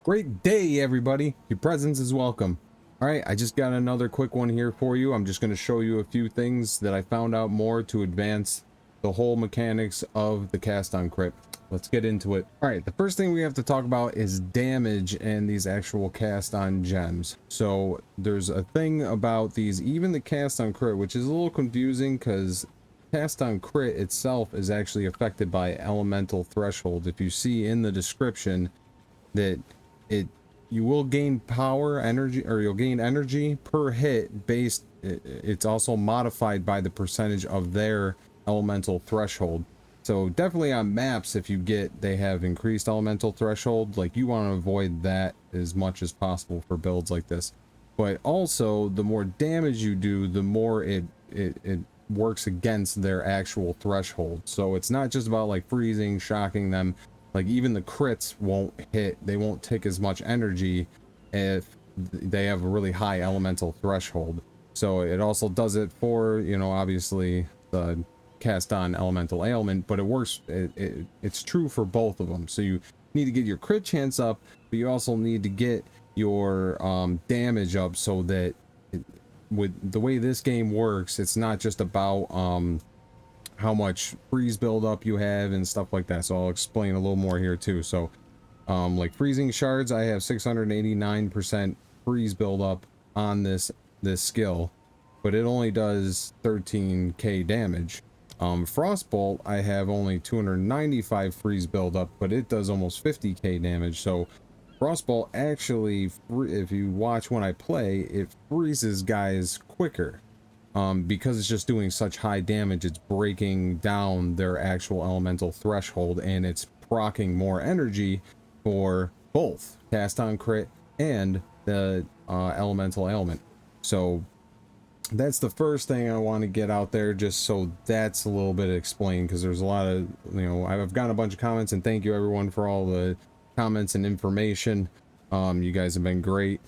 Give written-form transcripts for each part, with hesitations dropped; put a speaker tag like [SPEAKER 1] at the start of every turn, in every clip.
[SPEAKER 1] Great day, everybody. Your presence is welcome. All right, I just got another quick one here for you. I'm just going to show you a few things that I found out more to advance the whole mechanics of the cast on crit. Let's get into it. All right, the first thing we have to talk about is damage and these actual cast on gems. So there's a thing about these, even the cast on crit, which is a little confusing because cast on crit itself is actually affected by elemental threshold. If you see in the description that you will gain power energy, or you'll gain energy per hit based, it's also modified by the percentage of their elemental threshold. So definitely on maps, if they have increased elemental threshold, like you want to avoid that as much as possible for builds like this. But also the more damage you do, the more it works against their actual threshold. So it's not just about like freezing, shocking them. Like even the crits won't hit, they won't take as much energy if they have a really high elemental threshold. So it also does it for, you know, obviously the cast on elemental ailment, but it works, it's true for both of them. So you need to get your crit chance up, but you also need to get your damage up, so that with the way this game works, it's not just about how much freeze buildup you have and stuff like that. So I'll explain a little more here too. So like freezing shards, I have 689% freeze buildup on this skill, but it only does 13k damage. Frostbolt, I have only 295 freeze buildup, but it does almost 50k damage. So Frostbolt actually, if you watch when I play, it freezes guys quicker. Because it's just doing such high damage, it's breaking down their actual elemental threshold, and it's proccing more energy for both cast on crit and the elemental ailment. So that's the first thing I want to get out there, just so that's a little bit explained, because there's a lot of, you know, I've gotten a bunch of comments, and thank you everyone for all the comments and information. You guys have been great.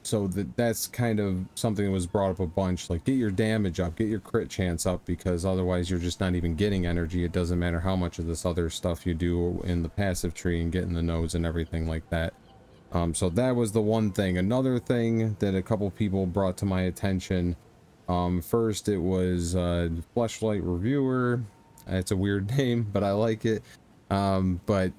[SPEAKER 1] So that's kind of something that was brought up a bunch, like get your damage up, get your crit chance up, because otherwise you're just not even getting energy. It doesn't matter how much of this other stuff you do in the passive tree and getting the nodes and everything like that. So that was the one thing. Another thing that a couple people brought to my attention, first it was Fleshlight Reviewer. It's a weird name, but I like it. But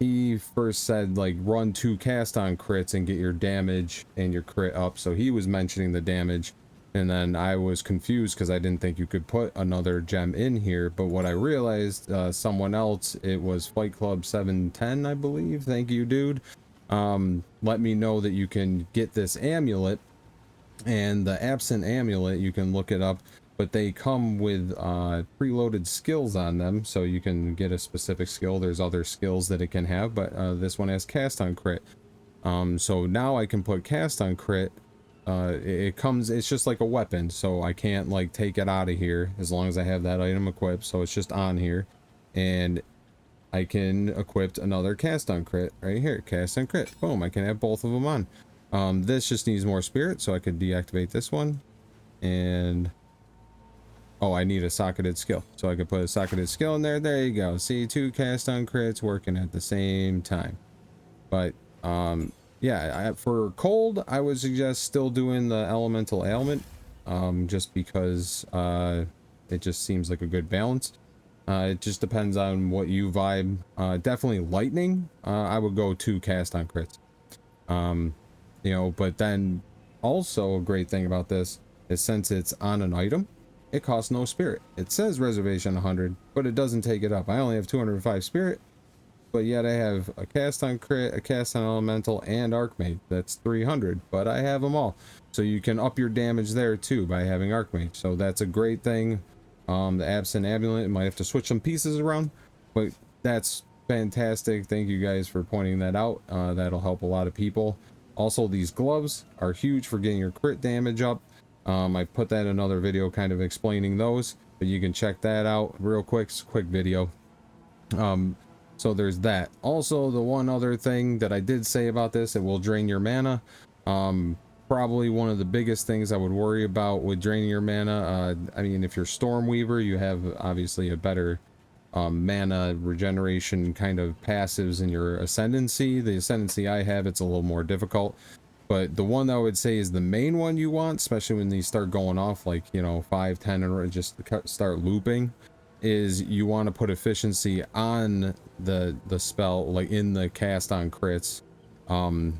[SPEAKER 1] he first said, like, run 2 cast on crits and get your damage and your crit up. So he was mentioning the damage, and then I was confused because I didn't think you could put another gem in here. But what I realized, someone else, it was Fight Club 710, I believe. Thank you, dude. Let me know that you can get this amulet, and the absent amulet, you can look it up, but they come with preloaded skills on them, so you can get a specific skill. There's other skills that it can have, but this one has cast on crit. So now I can put cast on crit. It's just like a weapon, so I can't like take it out of here as long as I have that item equipped. So it's just on here, and I can equip another cast on crit right here. Cast on crit, boom, I can have both of them on. This just needs more spirit, so I could deactivate this one, and oh, I need a socketed skill, so I could put a socketed skill in there. There you go. See, 2 cast on crits working at the same time. But yeah, for cold, I would suggest still doing the elemental ailment, just because it just seems like a good balance. It just depends on what you vibe. Definitely lightning, I would go 2 cast on crits. You know, but then also a great thing about this is, since it's on an item, it costs no spirit. It says reservation 100, but it doesn't take it up. I only have 205 spirit, but yet I have a cast on crit, a cast on elemental, and Archmage. That's 300, but I have them all. So you can up your damage there too by having Archmage. So that's a great thing. The absent amulet, might have to switch some pieces around, but that's fantastic. Thank you guys for pointing that out. That'll help a lot of people. Also, these gloves are huge for getting your crit damage up. I put that in another video kind of explaining those, but you can check that out real quick. It's a quick video. So there's that. Also, the one other thing that I did say about this, it will drain your mana. Probably one of the biggest things I would worry about with draining your mana. I mean, if you're Stormweaver, you have obviously a better mana regeneration kind of passives in your ascendancy. The ascendancy I have, it's a little more difficult, but the one that I would say is the main one you want, especially when these start going off like, you know, 5, 10, and just start looping, is you want to put efficiency on the spell, like in the cast on crits,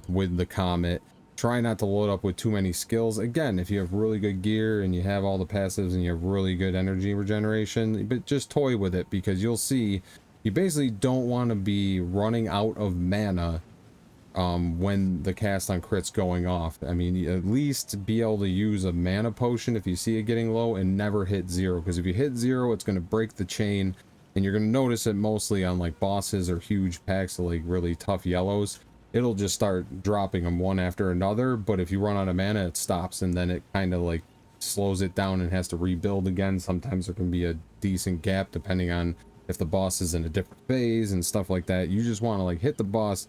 [SPEAKER 1] with the comet. Try not to load up with too many skills. Again, if you have really good gear and you have all the passives and you have really good energy regeneration, but just toy with it, because you'll see you basically don't want to be running out of mana when the cast on crit's going off. I mean, at least be able to use a mana potion if you see it getting low, and never hit 0, because if you hit 0, it's going to break the chain, and you're going to notice it mostly on like bosses or huge packs of like really tough yellows. It'll just start dropping them one after another, but if you run out of mana, it stops, and then it kind of like slows it down and has to rebuild again. Sometimes there can be a decent gap depending on if the boss is in a different phase and stuff like that. You just want to like hit the boss,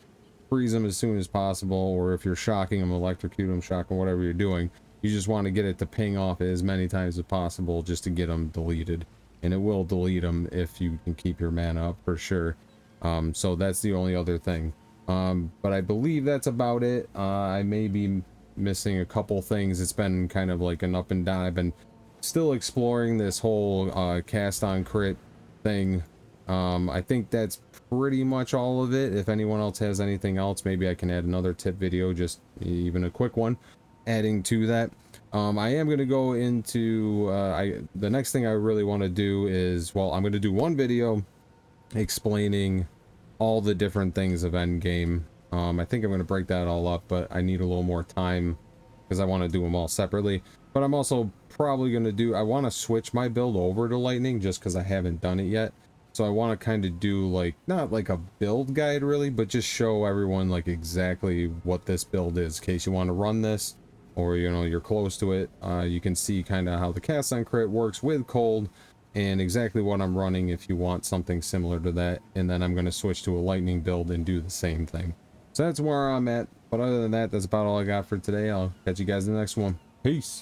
[SPEAKER 1] freeze them as soon as possible, or if you're shocking them, electrocute them, shock them, whatever you're doing, you just want to get it to ping off as many times as possible just to get them deleted. And it will delete them if you can keep your mana up, for sure. So that's the only other thing. But I believe that's about it. I may be missing a couple things. It's been kind of like an up and down. I've been still exploring this whole cast on crit thing. I think that's pretty much all of it. If anyone else has anything else, maybe I can add another tip video, just even a quick one adding to that. I am going to go into the next thing I really want to do is, well, I'm going to do one video explaining all the different things of endgame. I think I'm going to break that all up, but I need a little more time because I want to do them all separately. But I'm also probably going to do, I want to switch my build over to lightning just because I haven't done it yet. So I want to kind of do like, not like a build guide really, but just show everyone like exactly what this build is in case you want to run this, or you know, you're close to it. You can see kind of how the cast on crit works with cold, and exactly what I'm running if you want something similar to that. And then I'm going to switch to a lightning build and do the same thing. So that's where I'm at. But other than that, that's about all I got for today. I'll catch you guys in the next one. Peace.